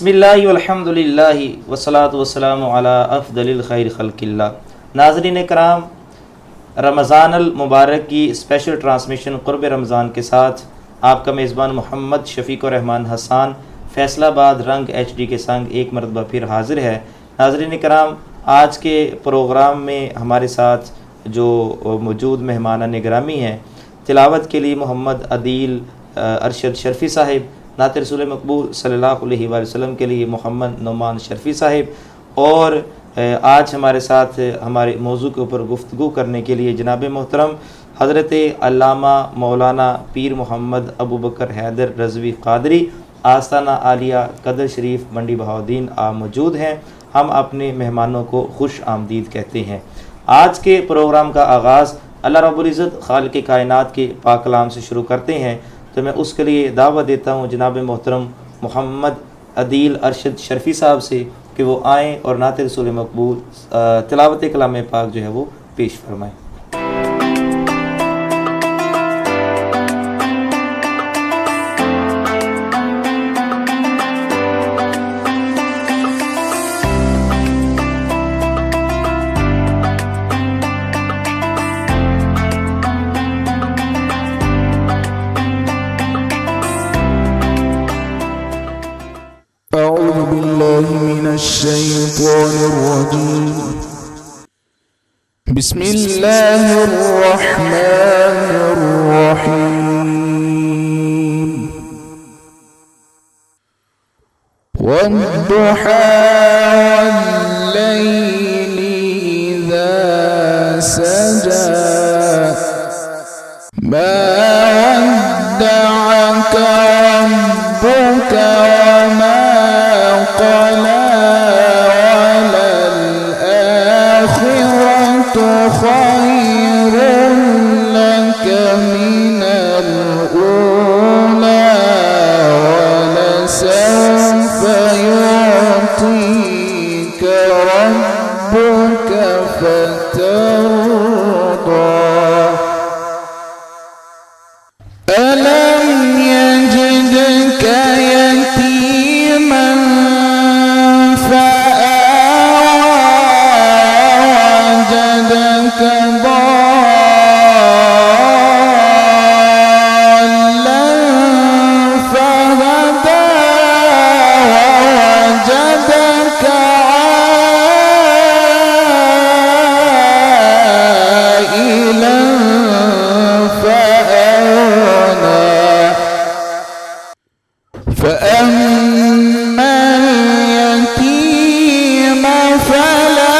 بسم اللہ والحمد للہ والصلاۃ والسلام علی افضل الخیر خلق اللہ۔ ناظرین کرام، رمضان المبارک کی اسپیشل ٹرانسمیشن قرب رمضان کے ساتھ آپ کا میزبان محمد شفیق الرحمان حسان فیصل آباد رنگ ایچ ڈی کے سنگ ایک مرتبہ پھر حاضر ہے۔ ناظرین کرام، آج کے پروگرام میں ہمارے ساتھ جو موجود مہمانان گرامی ہیں، تلاوت کے لیے محمد عدیل ارشد شرفی صاحب، نعت رسول مقبول صلی اللہ علیہ وآلہ وسلم کے لیے محمد نعمان شرفی صاحب، اور آج ہمارے ساتھ ہمارے موضوع کے اوپر گفتگو کرنے کے لیے جناب محترم حضرت علامہ مولانا پیر محمد ابو بکر حیدر رضوی قادری آستانہ عالیہ قدر شریف منڈی بہاؤالدین موجود ہیں۔ ہم اپنے مہمانوں کو خوش آمدید کہتے ہیں۔ آج کے پروگرام کا آغاز اللہ رب العزت خالق کائنات کے پاک کلام سے شروع کرتے ہیں، تو میں اس کے لیے دعوت دیتا ہوں جناب محترم محمد عدیل ارشد شرفی صاحب سے کہ وہ آئیں اور نعت رسول مقبول تلاوت کلام پاک جو ہے وہ پیش فرمائیں۔ أعوذ بالله من الشيطان الرجيم. بسم الله الرحمن الرحيم. والضحى والليل إذا سجى ما ودعك ربك وما قلى وللآخرة خير لك من الأولى ولسوف يعطيك ربك فترضى ألم يجدك يتيما فآوى وجدك ضالا فهدى ووجدك عائلا فأغنى فأما اليتيم فلا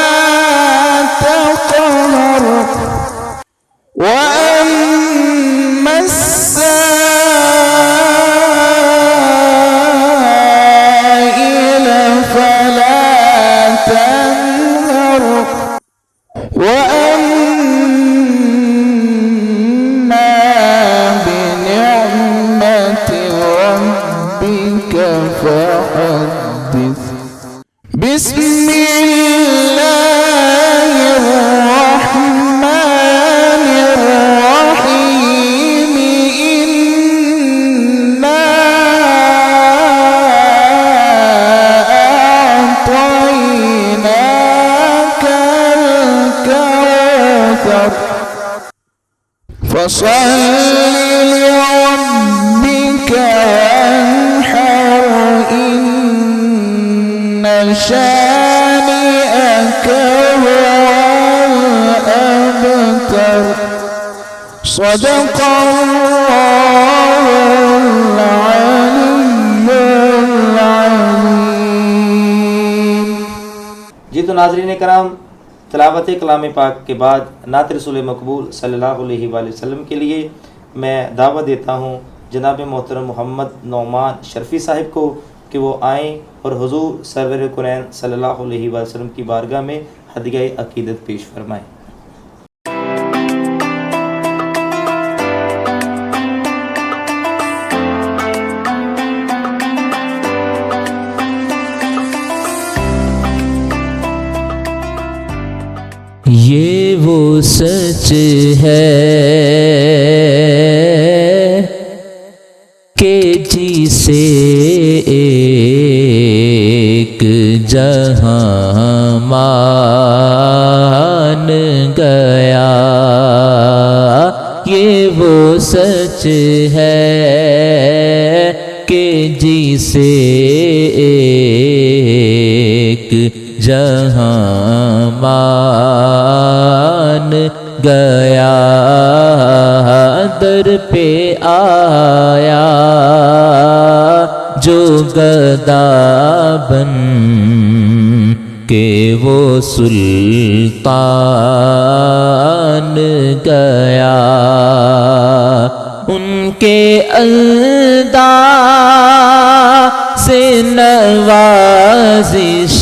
تقهر وأما السائل فلا تنهر وأما بنعمة ربك فحدث. بسم الله الرحمن الرحيم. إنا أعطيناك الكوثر فصل لربك وانحر إن شانئك هو الأبتر. صدق الله العلي العظيم. جی تو ناظرین کرام، تلاوت کلام پاک کے بعد نعت رسول مقبول صلی اللہ علیہ وآلہ وسلم کے لیے میں دعوت دیتا ہوں جناب محترم محمد نعمان شرفی صاحب کو کہ وہ آئیں اور حضور سرور کونین صلی اللہ علیہ وآلہ وسلم کی بارگاہ میں ہدیہ عقیدت پیش فرمائیں۔ یہ وہ سچ ہے کہ جسے جہاں مان گیا، یہ وہ سچ ہے کہ جسے ایک جہاں مان گیا، در پہ آیا جو گدا بن کہ وہ سلطان گیا، ان کے انداز سے نوازش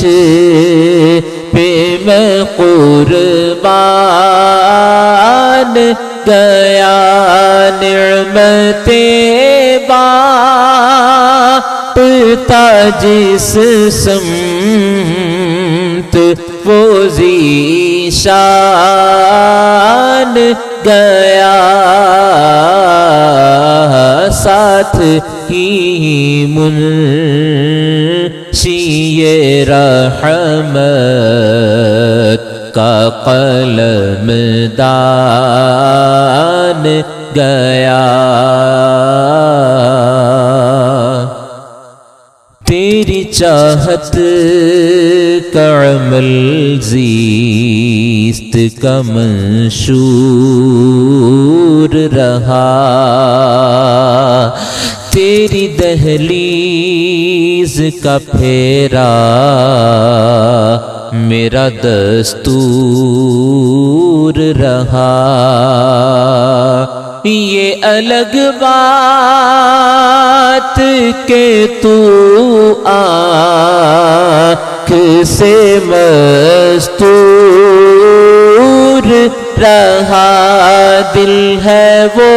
پہ میں قربان گیا، نعمتیں بانٹتا جس سمت وہ ذیشان گیا، ساتھ ہی منشی رحمت کا قلم دان گیا، تیری چاہت کا عمل زیست کا منشور رہا، تیری دہلیز کا پھیرا میرا دستور رہا، یہ الگ بات کہ تو آنکھ سے مستور رہا، دل ہے وہ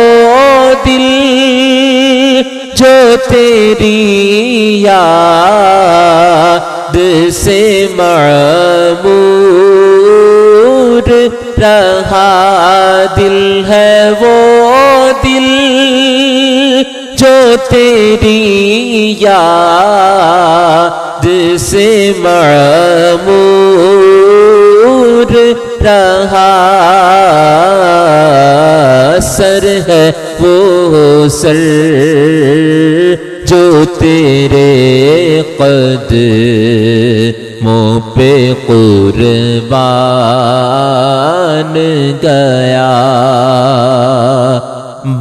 دل جو تیری یاد سے معمور رہا، دل ہے وہ دل جو تیری یاد سے معمور رہا، سر ہے وہ سر جو تیرے قدموں پہ قربان گیا،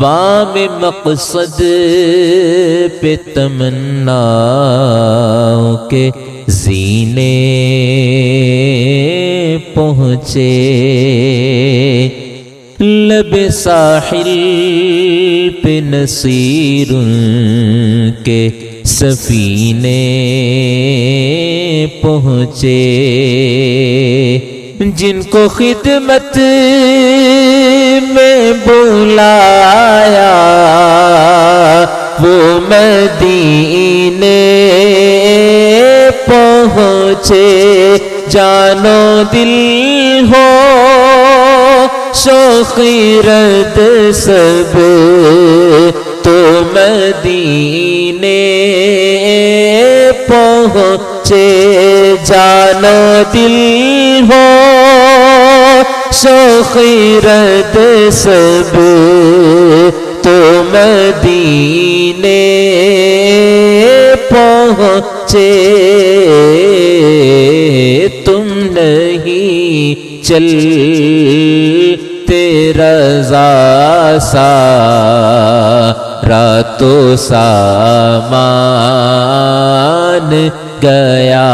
بام مقصد پہ تمنا کے زینے پہنچے، لب ساحل پہ نصیر کے سفینے پہنچے، جن کو خدمت میں بلایا وہ مدینے پہنچے، جانو دل ہو شوخیرت سب تو مدینے پہنچے، جانو دل ہو شوخیرت سب تو مدینے پہنچے، تم نہیں چلتے رضا سارا تو سامان گیا،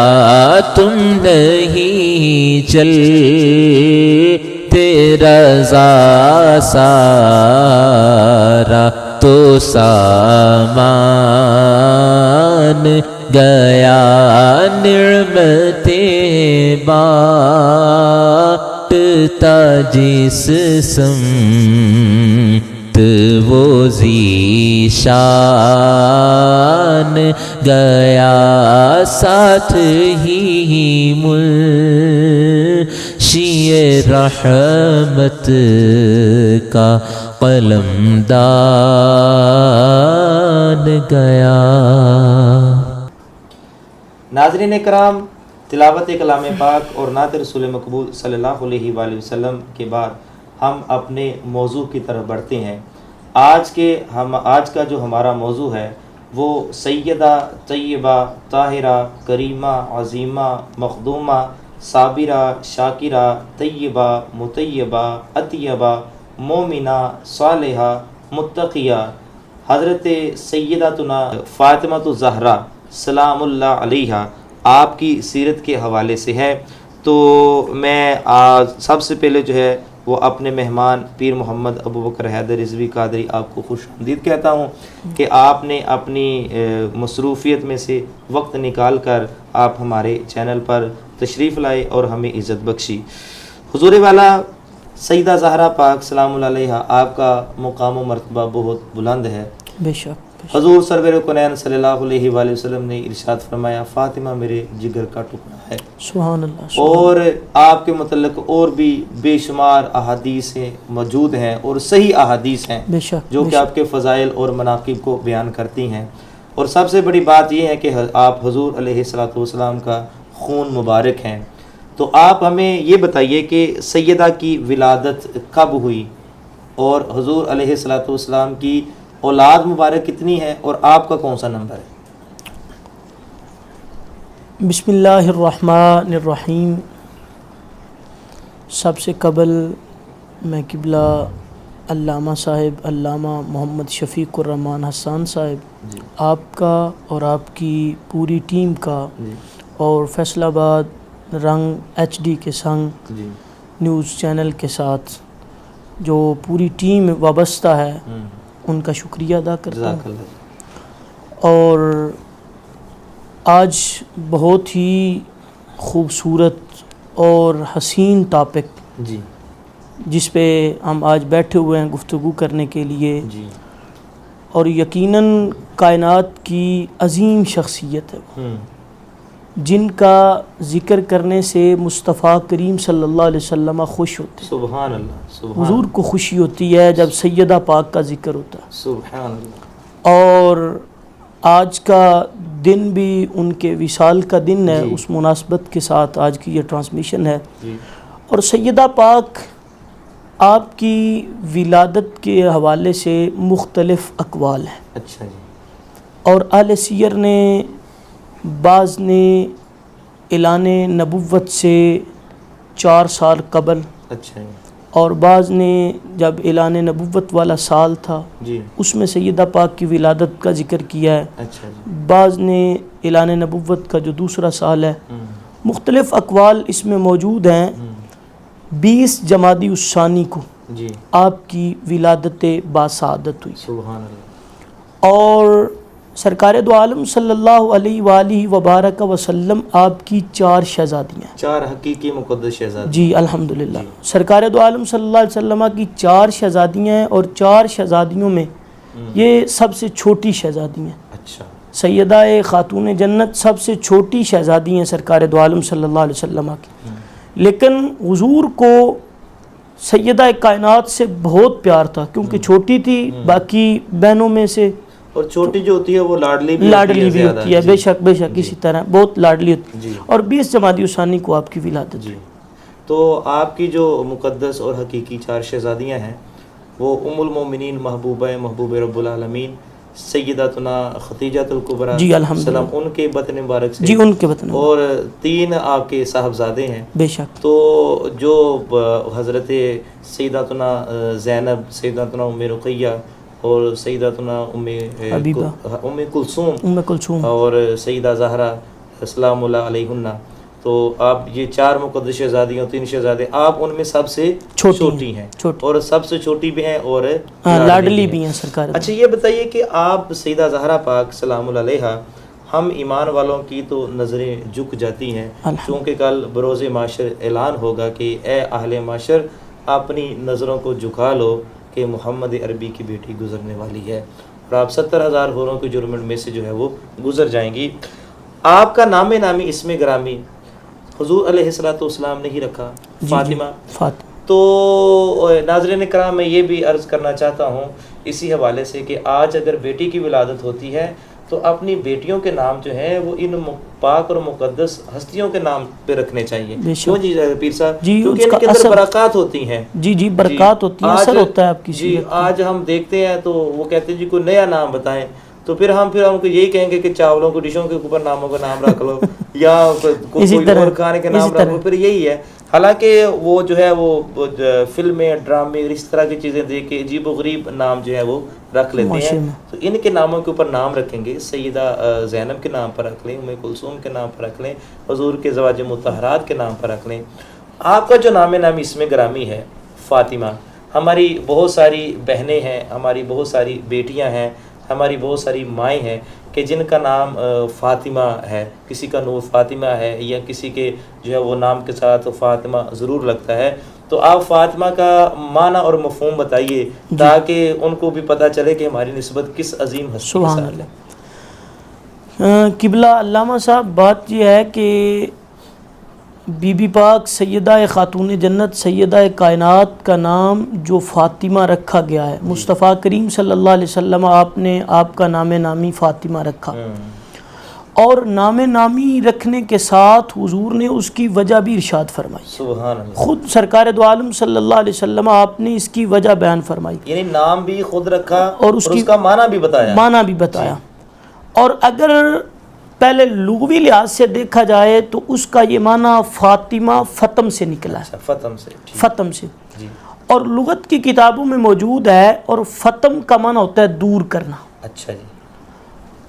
تم نہیں چلتے رضا سارا تو سامان گیا، نعمتیں بانٹتا جس سمت وہ ذیشان گیا، ساتھ ہی منشی رحمت کا قلم دان گیا۔ ناظرین کرام، تلاوت کلام پاک اور نعت رسول مقبول صلی اللہ علیہ وآلہ وسلم کے بعد ہم اپنے موضوع کی طرف بڑھتے ہیں۔ آج کا جو ہمارا موضوع ہے وہ سیدہ طیبہ طاہرہ کریمہ عظیمہ مخدومہ صابرہ شاکرہ طیبہ مطیبہ اطیبہ مومنہ صالحہ متقیہ حضرت سیدتنا فاطمہ الزہرا سلام اللہ علیہا آپ کی سیرت کے حوالے سے ہے۔ تو میں سب سے پہلے جو ہے وہ اپنے مہمان پیر محمد ابو بکر حیدر رضوی قادری آپ کو خوش آمدید کہتا ہوں کہ آپ نے اپنی مصروفیت میں سے وقت نکال کر آپ ہمارے چینل پر تشریف لائے اور ہمیں عزت بخشی۔ حضور والا سیدہ زہرا پاک سلام اللہ علیہا آپ کا مقام و مرتبہ بہت بلند ہے۔ بے شک حضور سرور کونین صلی اللہ علیہ وآلہ وسلم نے ارشاد فرمایا فاطمہ میرے جگر کا ٹکڑا ہے۔ سبحان اللہ۔ اور آپ کے متعلق اور بھی بے شمار احادیث موجود ہیں اور صحیح احادیث ہیں بے شک جو کہ آپ کے فضائل اور مناقب کو بیان کرتی ہیں۔ اور سب سے بڑی بات یہ ہے کہ آپ حضور علیہ الصلوۃ والسلام کا خون مبارک ہیں۔ تو آپ ہمیں یہ بتائیے کہ سیدہ کی ولادت کب ہوئی اور حضور علیہ الصلوۃ والسلام کی اولاد مبارک کتنی ہے اور آپ کا کون سا نمبر ہے؟ بسم اللہ الرحمن الرحیم۔ سب سے قبل میں قبلہ علامہ صاحب علامہ محمد شفیق الرحمان حسان صاحب آپ کا اور آپ کی پوری ٹیم کا اور فیصل آباد رنگ HD کے سنگ نیوز چینل کے ساتھ جو پوری ٹیم وابستہ ہے ان کا شکریہ ادا کرتا ہوں۔ اور آج بہت ہی خوبصورت اور حسین ٹاپک جس پہ ہم آج بیٹھے ہوئے ہیں گفتگو کرنے کے لیے، اور یقیناً کائنات کی عظیم شخصیت ہے جن کا ذکر کرنے سے مصطفیٰ کریم صلی اللہ علیہ وسلم خوش ہوتے ہیں۔ سبحان اللہ۔ حضور کو خوشی ہوتی ہے جب سیدہ پاک کا ذکر ہوتا ہے۔ سبحان اللہ۔ اور آج کا دن بھی ان کے وصال کا دن ہے، اس مناسبت کے ساتھ آج کی یہ ٹرانسمیشن ہے۔ اور سیدہ پاک آپ کی ولادت کے حوالے سے مختلف اقوال ہیں۔ اچھا جی۔ اور اہل سیر نے بعض نے اعلان نبوت سے 4 سال قبل، اچھا جی، اور بعض نے جب اعلان نبوت والا سال تھا جی اس میں سیدہ پاک کی ولادت کا ذکر کیا ہے، اچھا جی، بعض نے اعلان نبوت کا جو دوسرا سال ہے۔ مختلف اقوال اس میں موجود ہیں۔ 20 جمادی الثانی کو جی آپ کی ولادت باسعادت ہوئی، سبحان اللہ۔ اور سرکار دو عالم صلی اللہ علیہ وآلہ وبارک وسلم آپ کی 4 شہزادیاں ہیں۔ 4 حقیقی مقدس شہزادی۔ جی الحمدللہ۔ سرکار دو عالم صلی اللہ علیہ وسلم کی 4 شہزادیاں ہیں، اور 4 شہزادیوں میں یہ سب سے چھوٹی شہزادی ہیں۔ اچھا۔ سیدہ خاتون جنت سب سے چھوٹی شہزادی ہیں سرکار دو عالم صلی اللہ علیہ وسلم کی، لیکن حضور کو سیدہ کائنات سے بہت پیار تھا کیونکہ چھوٹی تھی باقی بہنوں میں سے، اور چھوٹی جو ہوتی ہے وہ لاڈلی بھی ہوتی ہے۔ بے شک بے شک، اسی طرح بہت لاڈلی ہوتی ہے۔ اور 20 جمادی الثانی کو آپ کی ولادت ہوئی۔ تو آپ کی جو مقدس اور حقیقی 4 شہزادیاں ہیں وہ ام المومنین محبوب رب العالمین سیدتنا خدیجہ الکبریٰ جی الحمدللہ، سلام ان کے بطن مبارک سے، جی ان کے بطن، اور 3 آپ کے صاحبزادے ہیں۔ بے شک۔ تو جو حضرت سیدتنا زینب، سیدتنا ام رقیہ اور سیدتنا ام کلثوم اور سیدہ زہرا سلام اللہ علیہن، تو آپ یہ 4 مقدس شہزادیاں، 3 شہزادے، آپ ان میں سب سے چھوٹی ہیں اور سب سے چھوٹی بھی ہیں اور لاڈلی بھی ہیں سرکار۔ اچھا یہ بتائیے کہ آپ سیدہ زہرا پاک سلام اللہ علیہا، ہم ایمان والوں کی تو نظریں جھک جاتی ہیں چونکہ کل بروز معاشر اعلان ہوگا کہ اے اہل معاشر اپنی نظروں کو جھکا لو کہ محمد عربی کی بیٹی گزرنے والی ہے، اور آپ 70,000 حوروں کے جرمن میں سے جو ہے وہ گزر جائیں گی۔ آپ کا نام نامی اسم گرامی حضور علیہ السلام نے ہی رکھا، فاطمہ۔ تو ناظرین کرام میں یہ بھی عرض کرنا چاہتا ہوں اسی حوالے سے کہ آج اگر بیٹی کی ولادت ہوتی ہے تو اپنی بیٹیوں کے نام جو ہیں وہ ان پاک اور مقدس ہستیوں کے نام پہ رکھنے چاہیے. کیوں جی پیر صاحب؟ جی کیونکہ ان کے اندر برکات ہوتی ہیں. جی برکات ہوتی ہیں، اثر ہوتا ہے آپ کی. جی آج ہم دیکھتے ہیں تو وہ کہتے ہیں جی کوئی نیا نام بتائیں، تو پھر ہم کو یہی کہیں گے کہ چاولوں کو ڈشوں کے اوپر ناموں کا نام رکھ لو یا کوئی اور کھانے کے نام رکھ لو، پھر یہی ہے. حالانکہ وہ جو ہے وہ فلمیں ڈرامے اس طرح کی چیزیں دیکھ کے عجیب و غریب نام جو ہے وہ رکھ لیتے ہیں. تو ان کے ناموں کے اوپر نام رکھیں گے، سیدہ زینب کے نام پر رکھ لیں، ام کلثوم کے نام پر رکھ لیں، حضور کے زواج مطہرات کے نام پر رکھ لیں. آپ کا جو نام نامی اس میں گرامی ہے فاطمہ. ہماری بہت ساری بہنیں ہیں، ہماری بہت ساری بیٹیاں ہیں، ہماری بہت ساری مائیں ہیں کہ جن کا نام فاطمہ ہے. کسی کا نور فاطمہ ہے یا کسی کے جو ہے وہ نام کے ساتھ فاطمہ ضرور لگتا ہے. تو آپ فاطمہ کا معنی اور مفہوم بتائیے تاکہ ان کو بھی پتہ چلے کہ ہماری نسبت کس عظیم ہستی کے ساتھ ہے. قبلہ علامہ صاحب، بات یہ ہے کہ بی بی پاک سیدہ خاتون جنت سیدہ کائنات کا نام جو فاطمہ رکھا گیا ہے، مصطفیٰ کریم صلی اللہ علیہ وسلم آپ نے آپ کا نام نامی فاطمہ رکھا، اور نام نامی رکھنے کے ساتھ حضور نے اس کی وجہ بھی ارشاد فرمائی. سبحان اللہ. خود سرکار دو عالم صلی اللہ علیہ وسلم آپ نے اس کی وجہ بیان فرمائی، یعنی نام بھی خود رکھا اور اس کا معنی بھی بتایا. اور اگر پہلے لغوی لحاظ سے دیکھا جائے تو اس کا یہ معنی فاطمہ فتم سے نکلا ہے. فتم سے جی. اور لغت کی کتابوں میں موجود ہے، اور فتم کا معنی ہوتا ہے دور کرنا. اچھا جی.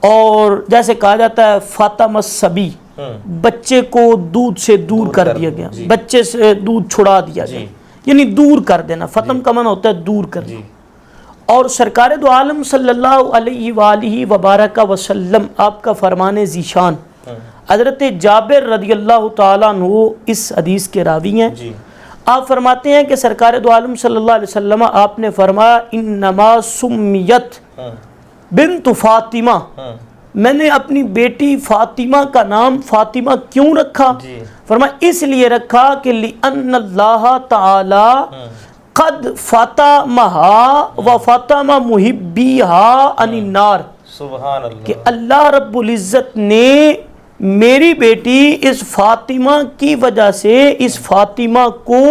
اور جیسے کہا جاتا ہے فاطمہ الصبی، بچے کو دودھ سے دور کر دیا گیا، بچے سے دودھ چھڑا دیا گیا، یعنی دور کر دینا. فتم کا معنی ہوتا ہے دور کرنا. اور سرکار دو عالم صلی اللہ علیہ وآلہ وبارک وسلم آپ کا فرمان ذیشان حضرت جابر رضی اللہ تعالیٰ عنہ اس حدیث کے راوی ہیں. آپ فرماتے ہیں کہ سرکار دو عالم صلی اللہ علیہ وسلم آپ نے فرمایا انما سمیت بنت فاطمہ، میں نے اپنی بیٹی فاطمہ کا نام فاطمہ کیوں رکھا؟ فرمایا اس لیے رکھا کہ لِأَنَّ اللَّهَ تَعَالَى قد فاطمہ و فاطمہ محبیہا عن النار. سبحان اللہ. کہ اللہ رب العزت نے میری بیٹی اس فاطمہ کی وجہ سے اس فاطمہ کو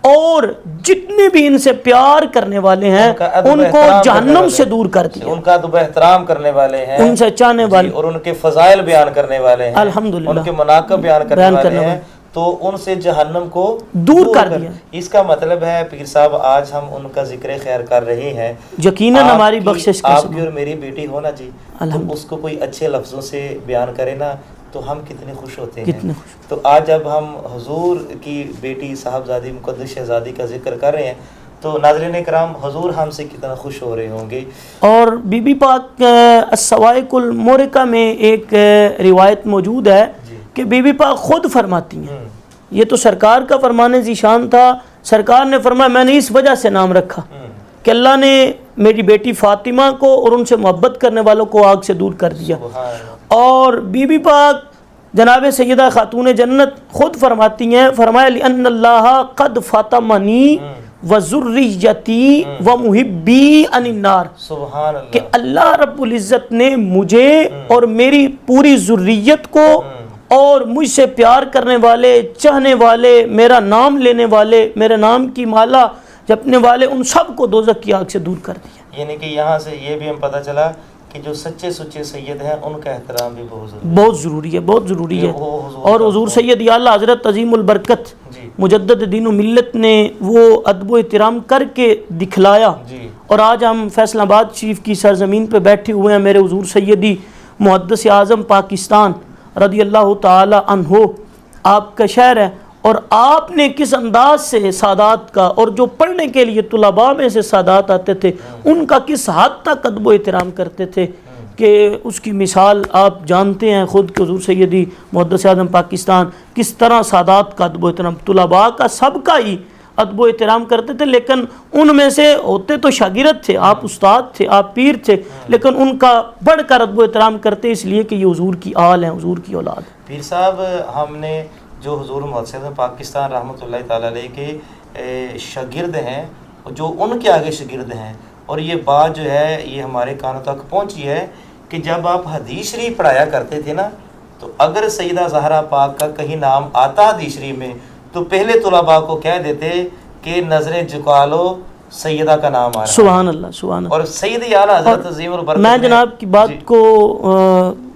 اور جتنے بھی ان سے پیار کرنے والے ہیں ان کو جہنم سے دور کر دیا. ان کا ادب احترام کرنے والے ہیں، ان سے چاہنے والے، اور ان کے فضائل بیان کرنے والے ہیں، الحمدللہ ان کے مناقب بیان کرنے والے ہیں، تو ان سے جہنم کو دور کر دیا. اس کا مطلب ہے پیر صاحب آج ہم ان کا ذکر خیر کر رہے ہیں، یقیناً ہماری بخشش کا آپ کی اور میری بیٹی ہو نا جی، تو اس کو کوئی اچھے لفظوں سے بیان کرے نا تو ہم کتنے خوش ہوتے ہیں. تو آج جب ہم حضور کی بیٹی صاحبزادی مقدس شہزادی کا ذکر کر رہے ہیں تو ناظرین کرام حضور ہم سے کتنا خوش ہو رہے ہوں گے. اور بی بی پاک السوائق المورکہ میں ایک روایت موجود ہے کہ بی بی پاک خود فرماتی ہیں، یہ تو سرکار کا فرمان ذیشان تھا، سرکار نے فرمایا میں نے اس وجہ سے نام رکھا کہ اللہ نے میری بیٹی فاطمہ کو اور ان سے محبت کرنے والوں کو آگ سے دور کر دیا. اور بی بی پاک جناب سیدہ خاتون جنت خود فرماتی ہیں، فرمایا لِأَنَّ اللَّهَ قَدْ فَاطَمَنِي وَذُرِّيَّتِي وَمُحِبِّي عَنِ النَّارِ. سبحان اللہ. کہ اللہ رب العزت نے مجھے اور میری پوری ذریت کو اور مجھ سے پیار کرنے والے، چاہنے والے، میرا نام لینے والے، میرے نام کی مالا جپنے والے، ان سب کو دوزخ کی آگ سے دور کر دیا. یعنی کہ یہاں سے یہ بھی ہم پتہ چلا کہ جو سچے سچے سید ہیں ان کا احترام بھی بہت ضروری ہے، بہت ضروری ہے. اور حضور سید اعلیٰ حضرت عظیم البرکت مجدد دین و ملت نے وہ ادب و احترام کر کے دکھلایا. اور آج ہم فیصل آباد شریف کی سرزمین پہ بیٹھے ہوئے ہیں. میرے حضور سیدی محدث اعظم پاکستان رضی اللہ تعالی عنہ آپ کا شہر ہے، اور آپ نے کس انداز سے سادات کا، اور جو پڑھنے کے لیے طلباء میں سے سادات آتے تھے ان کا کس حد تک ادب و احترام کرتے تھے کہ اس کی مثال آپ جانتے ہیں خود کہ حضور سیدی محدث اعظم پاکستان کس طرح سادات کا ادب و احترام، طلباء کا سب کا ہی ادب و احترام کرتے تھے. لیکن ان میں سے ہوتے تو شاگرد تھے، آپ استاد تھے، آپ پیر تھے، لیکن ان کا بڑھ کر ادب و احترام کرتے اس لیے کہ یہ حضور کی آل ہیں، حضور کی اولاد. پیر صاحب ہم نے جو حضور محدث اعظم پاکستان رحمۃ اللہ تعالیٰ علیہ کے شاگرد ہیں، جو ان کے آگے شاگرد ہیں، اور یہ بات جو ہے یہ ہمارے کانوں تک پہنچی ہے کہ جب آپ حدیث شریف پڑھایا کرتے تھے نا تو اگر سیدہ زہرا پاک کا کہیں نام آتا حدیث شریف میں تو پہلے طلباء کو کہہ دیتے کہ نظریں جھکا لو سیدہ کا نام آ رہا ہے. سبحان اللہ سبحان اللہ. اور سید اعلیٰ حضرت عظیم البرکت میں جناب کی بات کو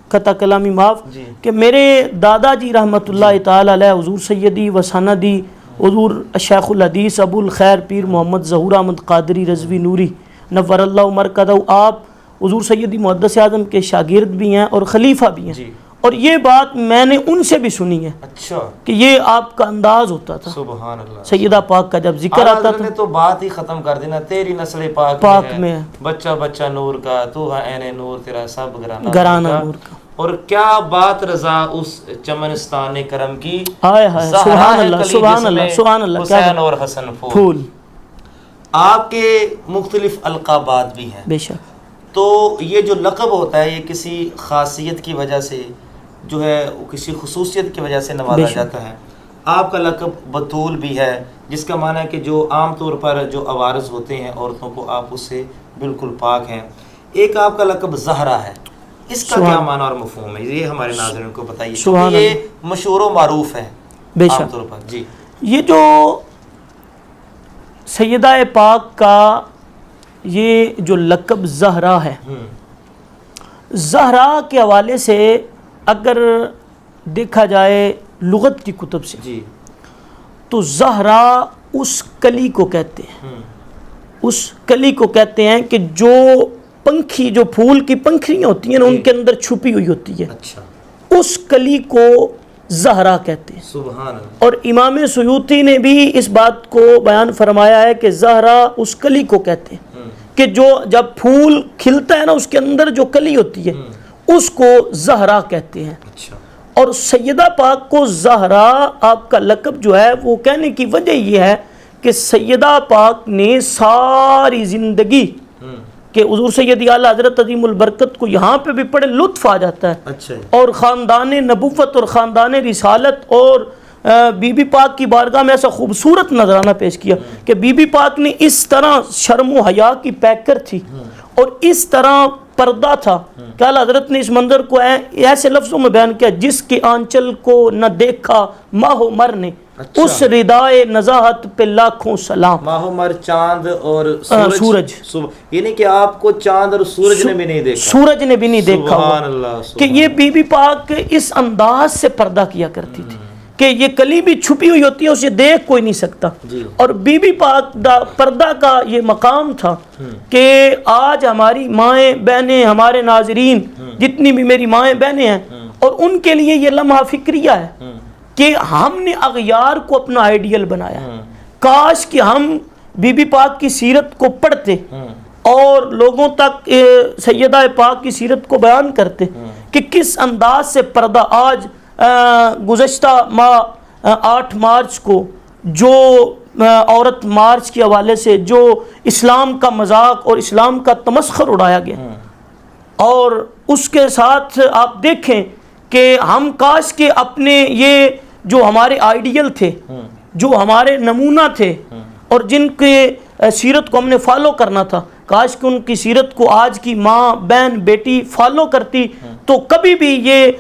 قطع کلامی معاف کہ میرے دادا جی رحمۃ اللہ تعالی علیہ حضور سیدی و سندی حضور شیخ الحدیث ابو الخیر پیر محمد ظہور احمد قادری رضوی نوری نور اللہ مرکزہ، آپ حضور سیدی محدث اعظم کے شاگرد بھی ہیں اور خلیفہ بھی ہیں. اور یہ بات میں نے ان سے بھی سنی ہے اچھا کہ یہ آپ کا انداز ہوتا تھا. سبحان اللہ. سیدہ پاک کا جب ذکر آتا تھا تو بات ہی ختم کر دینا، تیری نسل پاک میں ہے بچہ بچہ نور کا، تو ہے عین نور تیرا سب گرانہ نور کا. اور کیا بات رضا اس چمنستان کرم کی، ہائے ہائے سبحان اللہ سبحان اللہ سبحان اللہ. حسین اور حسن پھول. آپ کے مختلف القابات بھی ہیں بے شک. تو یہ جو لقب ہوتا ہے یہ کسی خاصیت کی وجہ سے جو ہے کسی خصوصیت کی وجہ سے نوازا جاتا ہے. آپ کا لقب بطول بھی ہے، جس کا معنی ہے کہ جو عام طور پر جو عوارض ہوتے ہیں عورتوں کو آپ اس سے بالکل پاک ہیں. ایک آپ کا لقب زہرا ہے، اس کا کیا معنی اور مفہوم ہے یہ ہمارے ناظرین کو بتائیے، کیونکہ یہ مشہور و معروف ہے عام طور پر. جی یہ جو سیدہ پاک کا یہ جو لقب زہرا ہے، زہرا کے حوالے سے اگر دیکھا جائے لغت کی کتب سے تو زہرا اس کلی کو کہتے ہیں، اس کلی کو کہتے ہیں کہ جو پنکھی، جو پھول کی پنکھڑیاں ہوتی ہیں نا ان کے اندر چھپی ہوئی ہوتی ہے، اس کلی کو زہرا کہتے ہیں. سبحان اللہ. اور امام سیوطی نے بھی اس بات کو بیان فرمایا ہے کہ زہرا اس کلی کو کہتے ہیں کہ جو جب پھول کھلتا ہے نا اس کے اندر جو کلی ہوتی ہے اس کو زہرا کہتے ہیں. اور سیدہ پاک کو زہرا آپ کا لقب جو ہے وہ کہنے کی وجہ یہ ہے کہ سیدہ پاک نے ساری زندگی کہ حضور سیدی اعلیٰ حضرت عظیم البرکت کو یہاں پہ بھی بڑے لطف آ جاتا ہے اور خاندان نبوت اور خاندان رسالت اور بی بی پاک کی بارگاہ میں ایسا خوبصورت نظرانہ پیش کیا کہ بی بی پاک نے اس طرح شرم و حیا کی پیکر تھی اور اس طرح پردہ تھا کہ اعلیٰ حضرت نے اس منظر کو ایسے لفظوں میں بیان کیا، جس کے آنچل کو نہ دیکھا ماہ و مر نے، اس ردائے نزاہت پہ لاکھوں سلام. ماہ و مر چاند اور سورج، یعنی کہ آپ کو چاند اور سورج نے بھی نہیں دیکھا، سورج نے بھی نہیں دیکھا. سبحان اللہ. کہ یہ بی بی پاک اس انداز سے پردہ کیا کرتی تھی کہ یہ کلی بھی چھپی ہوئی ہوتی ہے، اسے دیکھ کوئی نہیں سکتا. اور بی بی پاک دا پردہ کا یہ مقام تھا کہ آج ہماری مائیں بہنیں، ہمارے ناظرین جتنی بھی میری مائیں بہنیں ہیں، اور ان کے لیے یہ لمحہ فکریہ ہے کہ ہم نے اغیار کو اپنا آئیڈیل بنایا. کاش کہ ہم بی بی پاک کی سیرت کو پڑھتے اور لوگوں تک سیدہ پاک کی سیرت کو بیان کرتے کہ کس انداز سے پردہ. آج گزشتہ ماہ 8 مارچ کو جو عورت مارچ کے حوالے سے جو اسلام کا مذاق اور اسلام کا تمسخر اڑایا گیا، اور اس کے ساتھ آپ دیکھیں کہ ہم کاش کے اپنے یہ جو ہمارے آئیڈیل تھے، جو ہمارے نمونہ تھے اور جن کے سیرت کو ہم نے فالو کرنا تھا، کاش کہ ان کی سیرت کو آج کی ماں بہن بیٹی فالو کرتی تو کبھی بھی یہ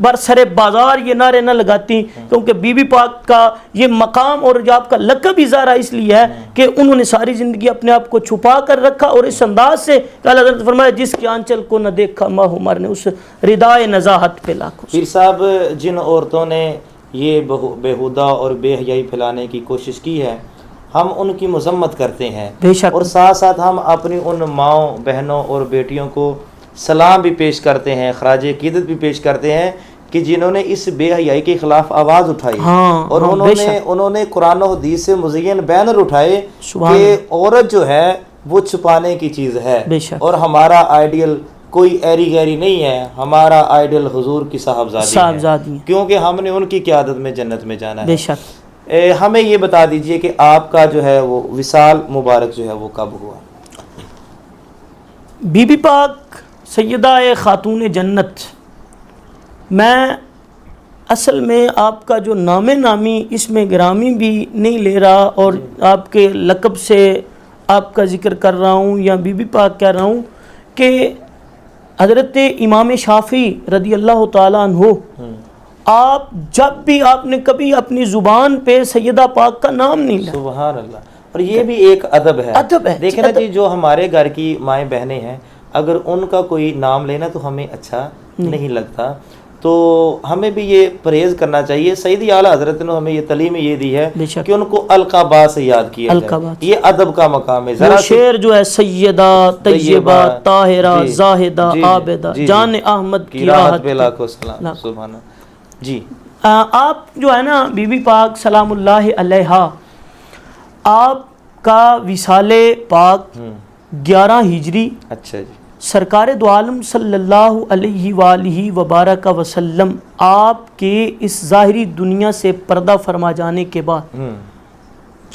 برسر بازار یہ نعرے نہ لگاتی. کیونکہ بی بی پاک کا یہ مقام اور جو آپ کا لقب ہی زہرا اس لیے ہے کہ انہوں نے ساری زندگی اپنے آپ کو چھپا کر رکھا اور اس انداز سے کہ اللہ حضرت فرمایا جس کے آنچل کو نہ دیکھا ماہ عمر نے، اس ردائے نزاہت پہ لاکھوں. پیر صاحب، جن عورتوں نے یہ بیہودہ اور بے حیائی پھیلانے کی کوشش کی ہے ہم ان کی مذمت کرتے ہیں، اور ساتھ ساتھ ہم اپنی ان ماؤں بہنوں اور بیٹیوں کو سلام بھی پیش کرتے ہیں، خراج عقیدت بھی پیش کرتے ہیں کہ جنہوں نے اس بے حیائی کے خلاف آواز اٹھائی اور انہوں نے قرآن و حدیث سے مزین بینر اٹھائے کہ عورت جو ہے وہ چھپانے کی چیز ہے، اور ہمارا آئیڈیل کوئی ایری گیری نہیں ہے، ہمارا آئیڈیل حضور کی صاحبزادی ہے، کیونکہ ہم نے ان کی قیادت میں جنت میں جانا ہے. ہمیں یہ بتا دیجئے کہ آپ کا جو ہے وہ وصال مبارک جو ہے وہ کب ہوا؟ بی بی پاک سیدہ خاتون جنت، میں اصل میں آپ کا جو نام نامی اس میں گرامی بھی نہیں لے رہا اور آپ کے لقب سے آپ کا ذکر کر رہا ہوں یا بی بی پاک کہہ رہا ہوں کہ حضرت امام شافعی رضی اللہ تعالیٰ عنہ، آپ جب بھی آپ نے کبھی اپنی زبان پہ سیدہ پاک کا نام نہیں لیا. سبحان اللہ. اور یہ بھی ایک ادب ہے. ادب ہے. دیکھیں نا جی، جو ہمارے گھر کی مائیں بہنیں ہیں، اگر ان کا کوئی نام لینا تو ہمیں اچھا نہیں لگتا، تو ہمیں بھی یہ پرہیز کرنا چاہیے. سیدی اعلیٰ حضرت نے ہمیں یہ تعلیم یہ دی ہے کہ ان کو القابات سے یاد کیا جائے. یہ ادب کا مقام ہے. وہ شعر جو ہے سیدہ طیبہ طاہرہ زاہدہ عابدہ جان احمد کی راحت پہ لاکھوں سلام. سبحان اللہ. جی آپ جو ہے نا بی بی پاک سلام اللہ علیہا، آپ کا وصال پاک 11 ہجری، اچھا جی، سرکار دو عالم صلی اللہ علیہ وآلہ وبارک وسلم آپ کے اس ظاہری دنیا سے پردہ فرما جانے کے بعد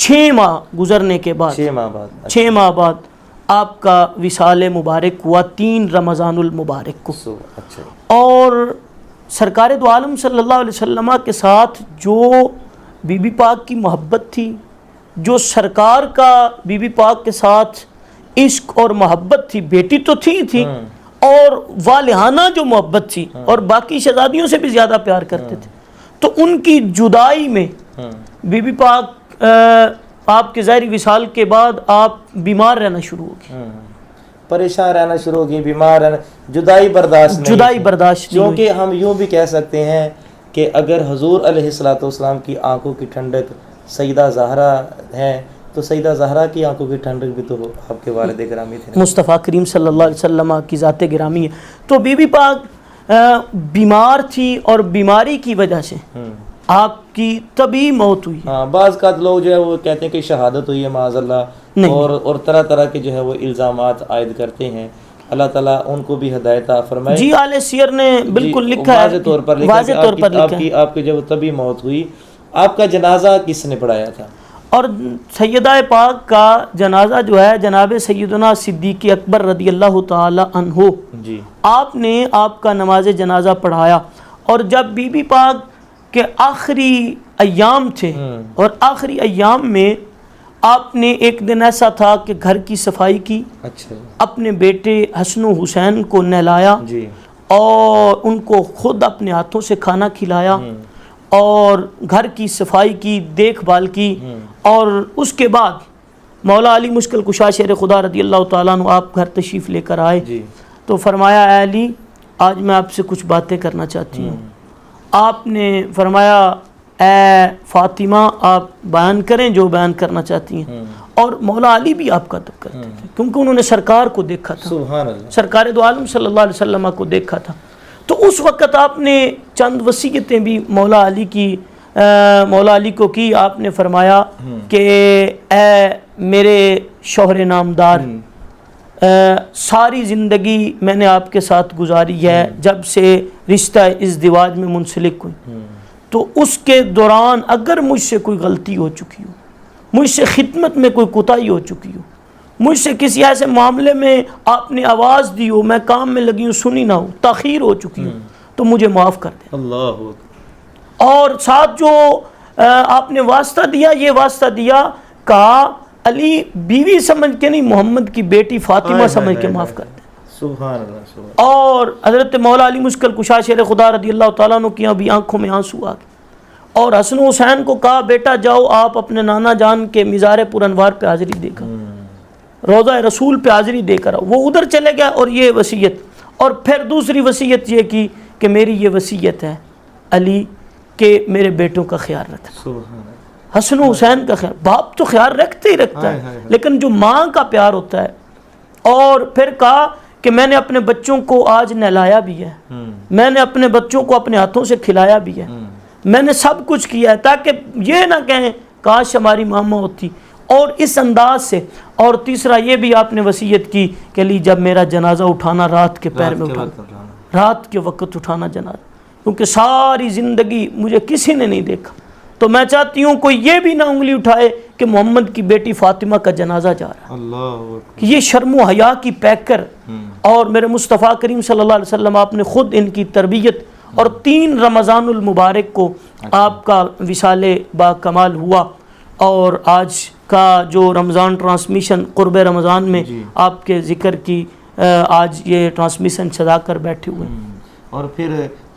6 ماہ گزرنے کے بعد 6 ماہ بعد آپ کا وصال مبارک ہوا 3 رمضان المبارک کو. اور سرکار دو عالم صلی اللہ علیہ وسلم کے ساتھ جو بی بی پاک کی محبت تھی، جو سرکار کا بی بی پاک کے ساتھ عشق اور محبت تھی، بیٹی تو تھی اور والہانہ جو محبت تھی، اور باقی شہزادیوں سے بھی زیادہ پیار کرتے تھے، تو ان کی جدائی میں بی بی پاک آپ کے ظاہری وصال کے بعد آپ بیمار رہنا شروع ہو گئے، پریشان رہنا شروع ہو گئی، بیمار رہنا، جدائی برداشت کیونکہ ہم یوں بھی کہہ سکتے ہیں کہ اگر حضور علیہ الصلوۃ والسلام کی آنکھوں کی ٹھنڈک سیدہ زہرا ہے تو سیدہ زہرا کی آنکھوں کی ٹھنڈک بھی تو آپ کے والد گرامی تھے، مصطفیٰ کریم صلی اللہ علیہ وسلم کی ذات گرامی ہے. تو بی بی پاک بیمار تھی اور بیماری کی وجہ سے آپ کی طبی موت ہوئی. بعض کا لوگ جو ہے وہ کہتے ہیں کہ شہادت ہوئی ہے معاذ اللہ، اور طرح طرح کے جو ہے وہ الزامات عائد کرتے ہیں. اللہ تعالیٰ ان کو بھی ہدایت فرمائے. جی اہل سیر نے بالکل لکھا ہے، واضح طور پر لکھا کہ آپ کی جب طبی موت ہوئی، آپ کا جنازہ کس نے پڑھایا تھا؟ اور سیدہ پاک کا جنازہ جو ہے جناب سیدنا صدیق اکبر رضی اللہ تعالی عنہ جی، آپ نے آپ کا نماز جنازہ پڑھایا. اور جب بی بی پاک کے آخری ایام تھے، اور آخری ایام میں آپ نے ایک دن ایسا تھا کہ گھر کی صفائی کی، اپنے بیٹے حسن و حسین کو نہلایا اور ان کو خود اپنے ہاتھوں سے کھانا کھلایا اور گھر کی صفائی کی، دیکھ بھال کی. اور اس کے بعد مولا علی مشکل کشا شیر خدا رضی اللہ تعالیٰ عنہ آپ گھر تشریف لے کر آئے تو فرمایا اے علی آج میں آپ سے کچھ باتیں کرنا چاہتی ہوں. آپ نے فرمایا اے فاطمہ آپ بیان کریں جو بیان کرنا چاہتی ہیں. اور مولا علی بھی آپ کا ادب کرتے تھے کیونکہ انہوں نے سرکار کو دیکھا تھا، سرکار دو عالم صلی اللہ علیہ وسلم کو دیکھا تھا. تو اس وقت آپ نے چند وصیتیں بھی مولا علی کو کی. آپ نے فرمایا کہ اے میرے شوہر نامدار، ساری زندگی میں نے آپ کے ساتھ گزاری ہے جب سے رشتہ ازدواج میں منسلک ہوئی، تو اس کے دوران اگر مجھ سے کوئی غلطی ہو چکی ہو، مجھ سے خدمت میں کوئی کوتاہی ہو چکی ہو، مجھ سے کسی ایسے معاملے میں آپ نے آواز دی ہو، میں کام میں لگی ہوں سنی نہ ہو، تاخیر ہو چکی ہو، تو مجھے معاف کر دے. اللہ. اور ساتھ جو آپ نے واسطہ دیا، یہ واسطہ دیا کہا علی بیوی سمجھ کے نہیں، محمد کی بیٹی فاطمہ سمجھ کے معاف کر دے. سبحان اللہ. اور حضرت مولا علی مشکل کشا شیر خدا رضی اللہ تعالیٰ عنہ کی ابھی آنکھوں میں آنسو آ گئے اور حسن و حسین کو کہا بیٹا جاؤ آپ اپنے نانا جان کے مزار پر انوار پہ حاضری دے کر، روضہ رسول پہ حاضری دے کر. وہ ادھر چلے گیا اور یہ وصیت، اور پھر دوسری وصیت یہ کی کہ میری یہ وصیت ہے علی کہ میرے بیٹوں کا خیال رکھنا. حسن و حسین کا خیال، باپ تو خیال رکھتے ہی رکھتا ہے لیکن جو ماں کا پیار ہوتا ہے. اور پھر کہا کہ میں نے اپنے بچوں کو آج نہلایا بھی ہے، میں نے اپنے بچوں کو اپنے ہاتھوں سے کھلایا بھی ہے، میں نے سب کچھ کیا ہے تاکہ یہ نہ کہیں کاش ہماری ماما ہوتی. اور اس انداز سے. اور تیسرا یہ بھی آپ نے وصیت کی کہ علی جب میرا جنازہ اٹھانا رات کے پیر میں اٹھانا، رات کے وقت اٹھانا جنازہ، کیونکہ ساری زندگی مجھے کسی نے نہیں دیکھا، تو میں چاہتی ہوں کوئی یہ بھی نہ انگلی اٹھائے کہ محمد کی بیٹی فاطمہ کا جنازہ جا رہا ہے. اللہ. یہ شرم و حیا کی پیکر. اور میرے مصطفیٰ کریم صلی اللہ علیہ وسلم آپ نے خود ان کی تربیت. اور 3 رمضان المبارک کو آپ کا وصال با کمال ہوا. اور آج کا جو رمضان ٹرانسمیشن قرب رمضان میں آپ کے ذکر کی آج یہ ٹرانسمیشن سجا کر بیٹھے ہوئے ہیں۔ اور پھر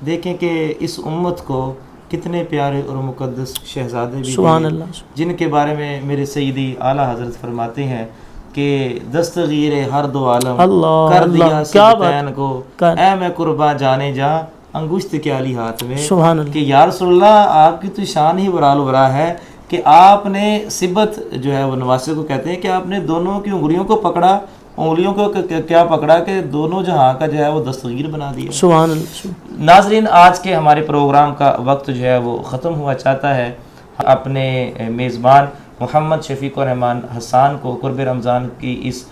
دیکھیں کہ اس امت کو کتنے پیارے اور مقدس شہزادے بھی سبحان دیے، اللہ، جن کے بارے میں میرے سیدی اعلیٰ حضرت فرماتے ہیں کہ دستگیر ہر دو عالم اللہ کر دیا اللہ، کیا بات سبتین کو، کر- اے میں قرباں جانے جا انگشت کے علی ہاتھ میں، سبحان اللہ، کہ یا رسول اللہ آپ کی تو شان ہی برال برا ہے کہ آپ نے سبت جو ہے وہ نواسے کو کہتے ہیں کہ آپ نے دونوں کی انگلیوں کو پکڑا، انگلیوں کو کیا پکڑا کہ دونوں جہاں کا جو ہے وہ دستگیر بنا دیا۔ سبحان اللہ۔ ناظرین، آج کے ہمارے پروگرام کا وقت جو ہے وہ ختم ہوا چاہتا ہے۔ اپنے میزبان محمد شفیق الرحمان حسان کو قرب رمضان کی اس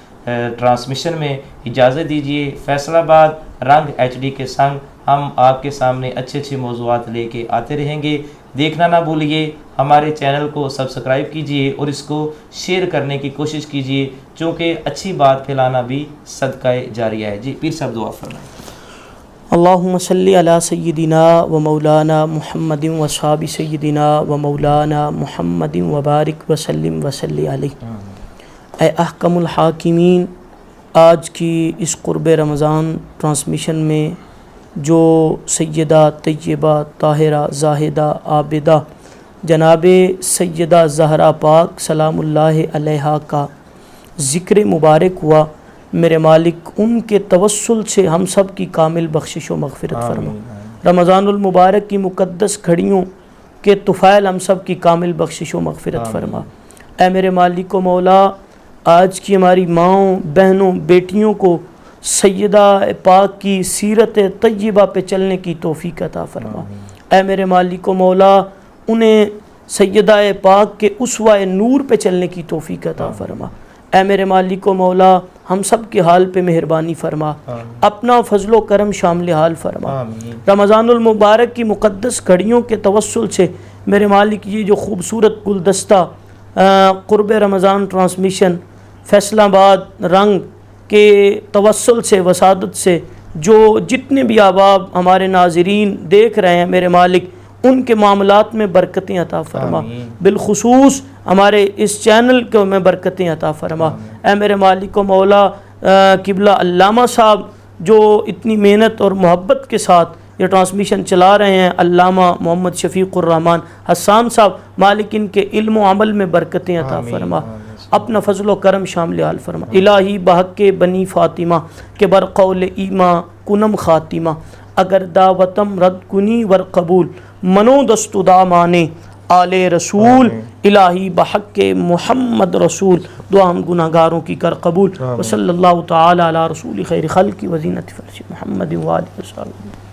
ٹرانسمیشن میں اجازت دیجیے۔ فیصل آباد رنگ HD کے سنگ ہم آپ کے سامنے اچھے اچھے موضوعات لے کے آتے رہیں گے۔ دیکھنا نہ بھولیے، ہمارے چینل کو سبسکرائب کیجیے اور اس کو شیئر کرنے کی کوشش کیجیے، چونکہ اچھی بات پھیلانا بھی صدقہ جاریہ ہے۔ جی پیر صاحب دعا فرمائیں۔ اللہم صلی علی سیدنا و مولانا محمد و صحاب سیدنا و مولانا محمد و بارک وسلم وصلی علیہ۔ اے احکم الحاکمین، آج کی اس قرب رمضان ٹرانسمیشن میں جو سیدہ طیبہ طاہرہ زاہدہ عابدہ جناب سیدہ زہرا پاک سلام اللہ علیہا کا ذکر مبارک ہوا، میرے مالک ان کے توسل سے ہم سب کی کامل بخشش و مغفرت فرما۔ رمضان المبارک کی مقدس گھڑیوں کے طفیل ہم سب کی کامل بخشش و مغفرت فرما۔ اے میرے مالک و مولا، آج کی ہماری ماؤں بہنوں بیٹیوں کو سیدہ پاک کی سیرت طیبہ پہ چلنے کی توفیق عطا فرما۔ اے میرے مالک و مولا، انہیں سیدہ پاک کے اسوہ نور پہ چلنے کی توفیق عطا فرما۔ اے میرے مالک و مولا، ہم سب کے حال پہ مہربانی فرما، اپنا فضل و کرم شامل حال فرما۔ رمضان المبارک کی مقدس گھڑیوں کے توسل سے میرے مالک یہ جو خوبصورت گلدستہ قرب رمضان ٹرانسمیشن فیصل آباد رنگ کے توسل سے وسادت سے جو جتنے بھی احباب ہمارے ناظرین دیکھ رہے ہیں، میرے مالک ان کے معاملات میں برکتیں عطا فرما، بالخصوص ہمارے اس چینل کو میں برکتیں عطا فرما۔ اے میرے مالک و مولا، قبلہ علامہ صاحب جو اتنی محنت اور محبت کے ساتھ یہ ٹرانسمیشن چلا رہے ہیں، علامہ محمد شفیق الرحمان حسان صاحب، مالک ان کے علم و عمل میں برکتیں عطا فرما، اپنا فضل و کرم شامل حال فرما۔ الہی بحق بنی فاطمہ کہ بر قول ایما کنم خاتمہ، اگر دعوتم رد کنی ور قبول، منو دستو دا مانے آل رسول، الہی بحق محمد رسول، دعا ہم گناہ گاروں کی کر قبول۔ وصلی اللہ تعالی علی رسول خیر خلق وزینت فرش محمد و آلہ وصحبہ۔